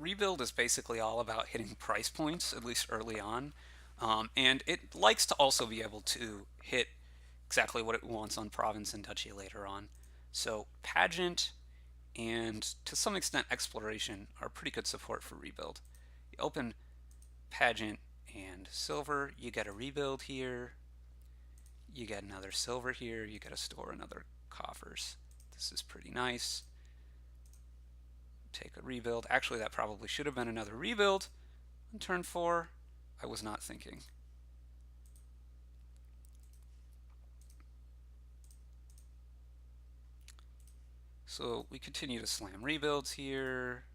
Rebuild is basically all about hitting price points, at least early on. And it likes to also be able to hit exactly what it wants on province and duchy later on. So Pageant and to some extent Exploration are pretty good support for Rebuild. You open Pageant and Silver, you get a Rebuild here, you get another Silver here, you get to store another coffers. This is pretty nice. Take a Rebuild. Actually, that probably should have been another Rebuild on turn 4. I was not thinking. So we continue to slam Rebuilds here.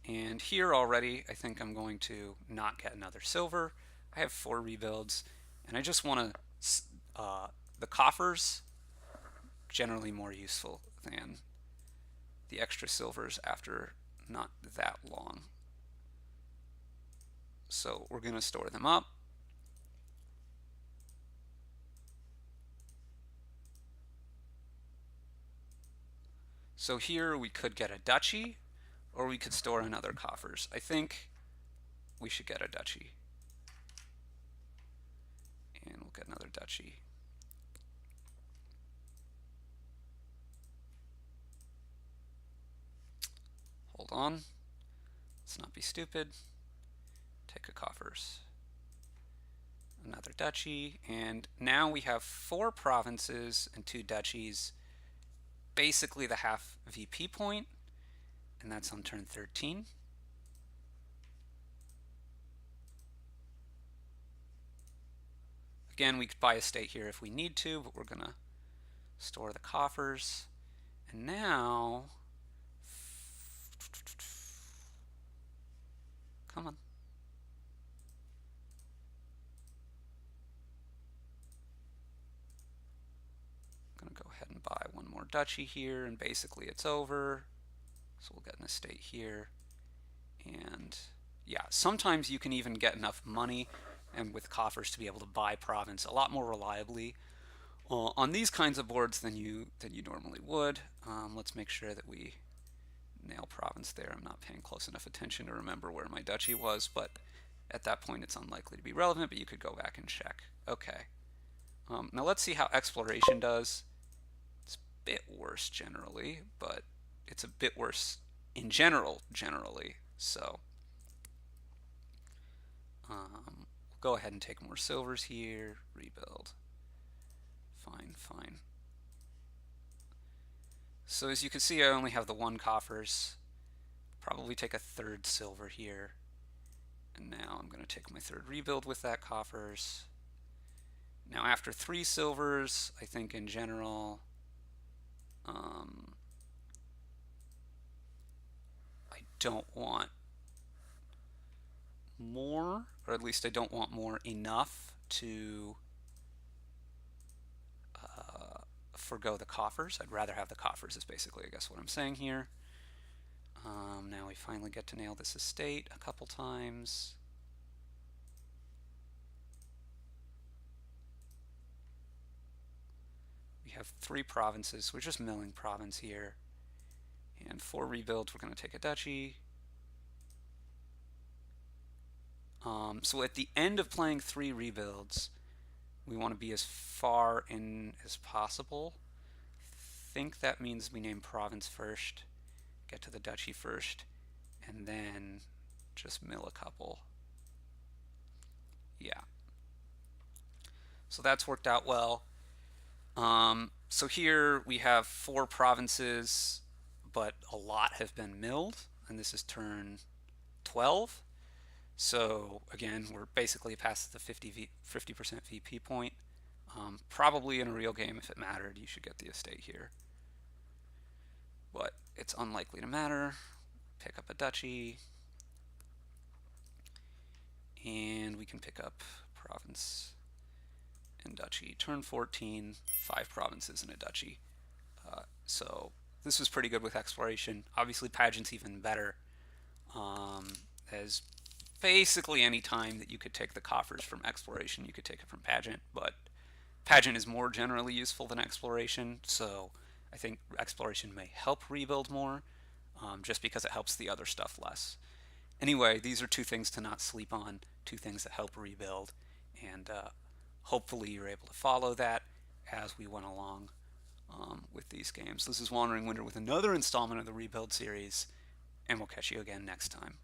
And here already, I think I'm going to not get another Silver. I have 4 Rebuilds, and I just want to... the coffers, generally more useful than the extra Silvers after not that long. So we're going to store them up. So here we could get a duchy, or we could store another coffers. I think we should get a duchy. And we'll get another duchy. Hold on. Let's not be stupid. Take a coffers. Another duchy. And now we have 4 provinces and 2 duchies. Basically the half VP point. And that's on turn 13. Again, we could buy a state here if we need to, but we're going to store the coffers. And now, come on. I'm going to go ahead and buy one more duchy here, and basically it's over. So we'll get an estate here. And yeah, sometimes you can even get enough money and with coffers to be able to buy province a lot more reliably on these kinds of boards than you normally would. Let's make sure that we nail province there. I'm not paying close enough attention to remember where my duchy was, but at that point it's unlikely to be relevant, but you could go back and check. Okay. Now let's see how exploration does. It's a bit worse generally, but it's a bit worse in generally. So we'll go ahead and take more silvers here. Rebuild. Fine. So as you can see, I only have the 1 coffers. Probably take a 3rd silver here. And now I'm going to take my 3rd rebuild with that coffers. Now after 3 silvers, I think in general, I don't want more, or at least I don't want more enough to forgo the coffers. I'd rather have the coffers is basically, I guess, what I'm saying here. Now we finally get to nail this estate a couple times. We have 3 provinces. We're just milling province here. And 4 rebuilds, we're going to take a duchy. So at the end of playing 3 rebuilds, we want to be as far in as possible. I think that means we name province first, get to the duchy first, and then just mill a couple. Yeah. So that's worked out well. So here we have 4 provinces, but a lot have been milled, and this is turn 12. So again, we're basically past the 50% VP point. Probably in a real game, if it mattered, you should get the estate here. But it's unlikely to matter. Pick up a duchy. And we can pick up province and duchy. Turn 14, 5 provinces and a duchy. So this was pretty good with exploration. Obviously, Pageant's even better. As basically any time that you could take the coffers from exploration, you could take it from Pageant, but Pageant is more generally useful than exploration, so I think exploration may help rebuild more. just because it helps the other stuff less. Anyway, these are two things to not sleep on, two things that help rebuild, and hopefully you're able to follow that as we went along with these games. This is Wandering Winter with another installment of the Rebuild series, and we'll catch you again next time.